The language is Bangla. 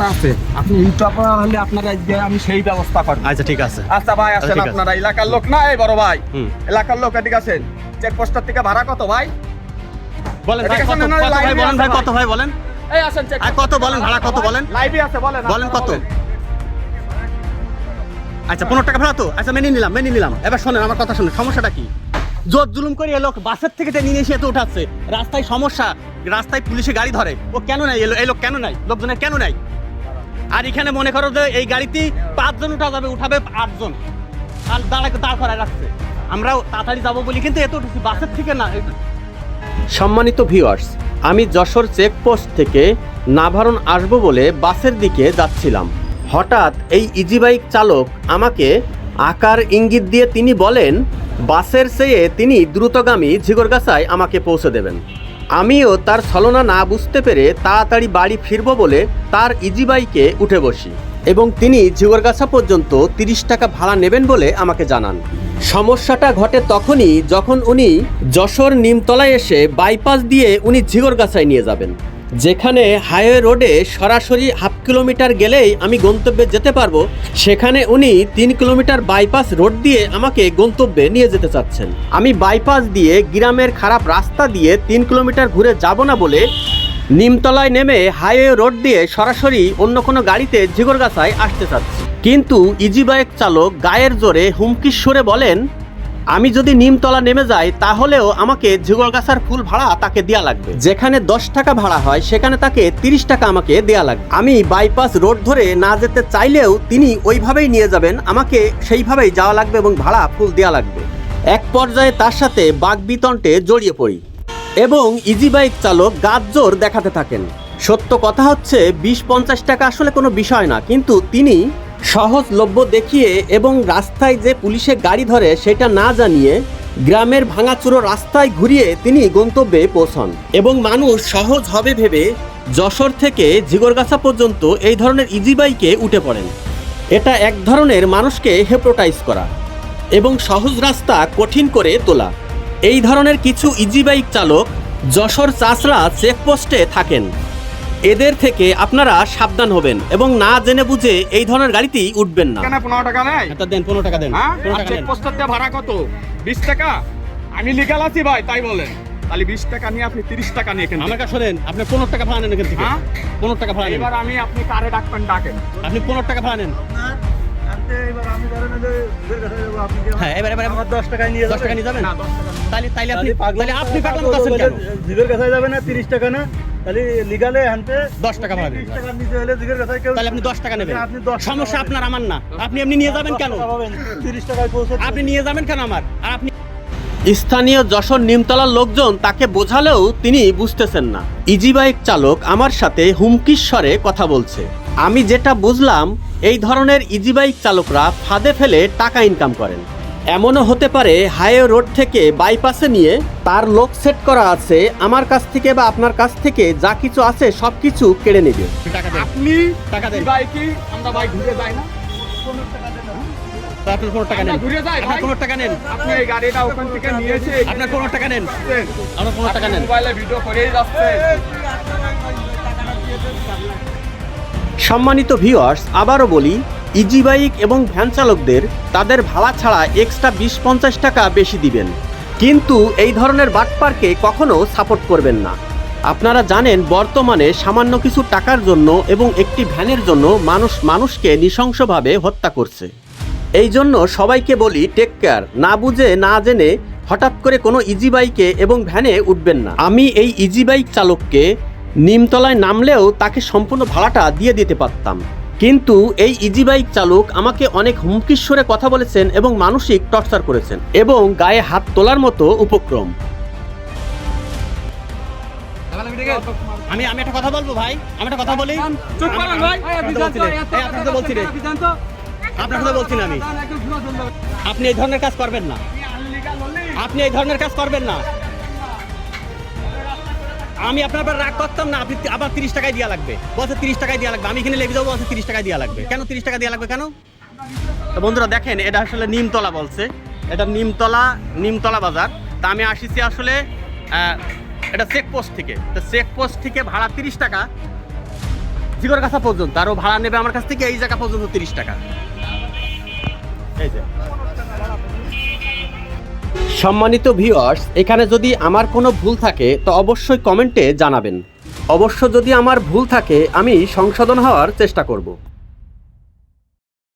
কথা আছে, আপনি ইউটিউবার হলে আপনার আজকে আমি সেই ব্যবস্থা করব। আচ্ছা ঠিক আছে। আচ্ছা ভাই আসেন, ঠিক আছে। আপনারা এলাকার লোক না, এই বড় ভাই এলাকার লোক, এদিকে আসেন। চেকপোস্টার থেকে ভাড়া কত ভাই বলেন ভাই, এদিকে কত আসেন, না, কত ভাই লাইভে বলেন আছে ভাই, ভাই। কত ভাই বলেন। এই আসেন চেক আর কত বলেন ভাড়া, কত বলেন, লাইভে আছে, বলেন বলেন আপনারা কত। বলেন। আচ্ছা 15 টাকা ভাড়া তো, আচ্ছা মেনে নিলাম। এবার শোনেন আমার কথা শুনুন, সমস্যাটা কি? জোর জুলুম করে লোক বাসের থেকে টেনে নিয়ে এসে এত উঠাচ্ছে, রাস্তায় সমস্যা, রাস্তায় পুলিশে গাড়ি ধরে, ও কেন নাই? এই লোক কেন নাই? লোকজনের কেন নাই? আর এখানে মনে করো যে এই গাড়িতে 5 জন উঠাবে 8 জন, আর দাঁড় করায় রাখছে। আমরাও তাড়াতাড়ি যাবো বলি কিন্তু এত উঠেছি বাসের থেকে না। সম্মানিত ভিউয়ার্স, আমি যশোর চেকপোস্ট থেকে নাভারণ আসবো বলে বাসের দিকে যাচ্ছিলাম। হঠাৎ এই ইজি বাইক চালক আমাকে আকার ইঙ্গিত দিয়ে তিনি বলেন বাসের চেয়ে তিনি দ্রুতগামী ঝিগরগাছায় আমাকে পৌঁছে দেবেন। আমিও তার ছলনা না বুঝতে পেরে তাড়াতাড়ি বাড়ি ফিরবো বলে তার ইজি বাইকে উঠে বসি এবং তিনি ঝিগরগাছা পর্যন্ত 30 টাকা ভাড়া নেবেন বলে আমাকে জানান। সমস্যাটা ঘটে তখনই যখন উনি যশোর নিমতলায় এসে বাইপাস দিয়ে উনি ঝিগরগাছায় নিয়ে যাবেন, যেখানে হাইওয়ে রোডে সরাসরি হাফ কিলোমিটার গেলেই আমি গন্তব্যে যেতে পারবো, সেখানে উনি 3 কিলোমিটার বাইপাস রোড দিয়ে আমাকে গন্তব্যে নিয়ে যেতে চাচ্ছেন। আমি বাইপাস দিয়ে গ্রামের খারাপ রাস্তা দিয়ে 3 কিলোমিটার ঘুরে যাব না বলে নিমতলায় নেমে হাইওয়ে রোড দিয়ে সরাসরি অন্য কোনো গাড়িতে ঝিগরগাছায় আসতে চাচ্ছি। কিন্তু ইজি বাইক চালক গায়ের জোরে হুমকির সুরে বলেন আমি যদি নিমতলা নেমে যাই তাহলেও আমাকে ঝিগরগাছার ফুল ভাড়া তাকে দেয়া লাগবে। যেখানে 10 টাকা ভাড়া হয় সেখানে তাকে 30 টাকা আমাকে দেয়া লাগবে। আমি বাইপাস রোড ধরে না যেতে চাইলেও তিনি ওইভাবেই নিয়ে যাবেন, আমাকে সেইভাবেই যাওয়া লাগবে এবং ভাড়া ফুল দেয়া লাগবে। এক পর্যায়ে তার সাথে বাকবিতণ্ডে জড়িয়ে পড়ি এবং ইজি বাইক চালক গাতজোর দেখাতে থাকেন। সত্য কথা হচ্ছে 20-50 টাকা আসলে কোনো বিষয় না, কিন্তু তিনি সহজলভ্য দেখিয়ে এবং রাস্তায় যে পুলিশে গাড়ি ধরে সেটা না জানিয়ে গ্রামের ভাঙাচুরো রাস্তায় ঘুরিয়ে তিনি গন্তব্যে পৌঁছান এবং মানুষ সহজ হবে ভেবে যশোর থেকে ঝিগরগাছা পর্যন্ত এই ধরনের ইজি বাইকে উঠে পড়েন। এটা এক ধরনের মানুষকে হিপনোটাইজ করা এবং সহজ রাস্তা কঠিন করে তোলা। এই ধরনের কিছু ইজি বাইক চালক যশোর চাষরা চেকপোস্টে থাকেন, এদের থেকে আপনারা সাবধান হবেন এবং না জেনে বুঝে এই ধরনের গাড়িতেই উঠবেন না। কেন 15 টাকা নেই? এটা দেন 15 টাকা দেন। হ্যাঁ, 15 টাকা দেন। চেকপোস্টার দিয়ে ভাড়া কত? 20 টাকা। আমি লিগ্যাল আছি ভাই, তাই বলেন। তাহলে 20 টাকা নিয়ে আপনি 30 টাকা নিয়ে কেন? আমার কাছে শোনেন, আপনি 15 টাকা ভাড়া নেন এখান থেকে। হ্যাঁ? 15 টাকা ভাড়া নেন। এবার আমি আপনি কারে ডাকবেন ডাকেন। আপনি 15 টাকা ভাড়া নেন। হ্যাঁ, এবার আমার 10 টাকায় নিয়ে 10 টাকা নিয়ে যাবেন। না 10 টাকা না। তাহলে আপনি পাগলাম করছেন কেন? জিগের কাছায় যাবে না 30 টাকা না, তাহলে লিগালে আনতে 10 টাকা ভাড়া নেন। 30 টাকা নিতে হলে জিগের কাছায় কেউ তাহলে আপনি 10 টাকা নেবেন। আপনি 10 টাকা সমস্যা পাবেন। আপনার, আমার না। আপনি এমনি নিয়ে যাবেন কেন? 30 টাকায় পৌঁছে আপনি নিয়ে যাবেন কেন আমার? আর আপনি স্থানীয় যশোর নিমতলার লোকজন তাকে বোঝালেও তিনি বুঝতেছেন না। ইজি বাইক চালক আমার সাথে হুমকির স্বরে কথা বলছে। আমি যেটা বুঝলাম এই ধরনের ইজি বাইক চালকরা ফাঁদে ফেলে টাকা ইনকাম করেন। এমনও হতে পারে হাইওয়ে রোড থেকে বাইপাসে নিয়ে তার লোক সেট করা আছে, আমার কাছ থেকে বা আপনার কাছ থেকে যা কিছু আছে সব কিছু কেড়ে নেবে। টাকা দেন, আপনি টাকা দেন। বাইকে আমরা বাইক ঘুরে যাই না? আপনার 15 টাকা নেন। আমরা ঘুরে যাই আপনার ভাই। 15 টাকা নেন। আপনি এই গাড়িটা ওখান থেকে নিয়েছে, আপনার 15 টাকা নেন। আপনার 15 টাকা নেন। মোবাইলে ভিডিও করেই যাচ্ছে। সম্মানিত ভিউয়ার্স, আবারও বলি ইজি বাইক এবং ভ্যান চালকদের তাদের ভাড়া ছাড়া এক্সট্রা 20-50 টাকা বেশি দিবেন, কিন্তু এই ধরনের বাটপারকে কখনো সাপোর্ট করবেন না। আপনারা জানেন বর্তমানে সামান্য কিছু টাকার জন্য এবং একটি ভ্যানের জন্য মানুষকে নৃশংসভাবে হত্যা করছে। এই জন্য সবাইকে বলি টেক কেয়ার, না বুঝে না জেনে হঠাৎ করে কোনো ইজি বাইকে এবং ভ্যানে উঠবেন না। আমি এই ইজি বাইক চালককে নিমতলায় নামলেও তাকে সম্পূর্ণ ভাড়াটা দিয়ে দিতে পারতাম, কিন্তু এই ইজি বাইক চালক আমাকে অনেক হুমকির সুরে কথা বলেছেন এবং মানসিক টর্চার করেছেন এবং গায়ে হাত তোলার মতো উপক্রম। আমি একটা কথা বলবো ভাই, আমি একটা কথা বলি। চুপ করেন ভাই। আপনার কথা বলছি রে, আপনার কথা বলছি না আমি। আপনি এই ধরনের কাজ করবেন না, আপনি এই ধরনের কাজ করবেন না। আমি আপনার উপর রাগ করতাম না, আপনি আবার 30 টাকায় দেওয়া লাগবে, বলছে 30 টাকায় দেওয়া লাগবে। আমি এখানে লেগে যাবো, বলছে 30 টাকায় দেওয়া লাগবে। কেন 30 টাকা দেওয়া লাগবে কেন? তো বন্ধুরা দেখেন, এটা আসলে নিমতলা বলছে, এটা নিমতলা বাজার। তা আমি আসিছি আসলে এটা চেকপোস্ট থেকে। তো চেকপোস্ট থেকে ভাড়া 30 টাকা, জিগরগাছা পর্যন্ত, আর ও ভাড়া নেবে আমার কাছ থেকে এই জায়গা পর্যন্ত 30 টাকা। এই যে সম্মানিত ভিউয়ার্স, এখানে যদি আমার কোনো ভুল থাকে তো অবশ্যই কমেন্টে জানাবেন। অবশ্য যদি আমার ভুল থাকে আমি সংশোধন হওয়ার চেষ্টা করব।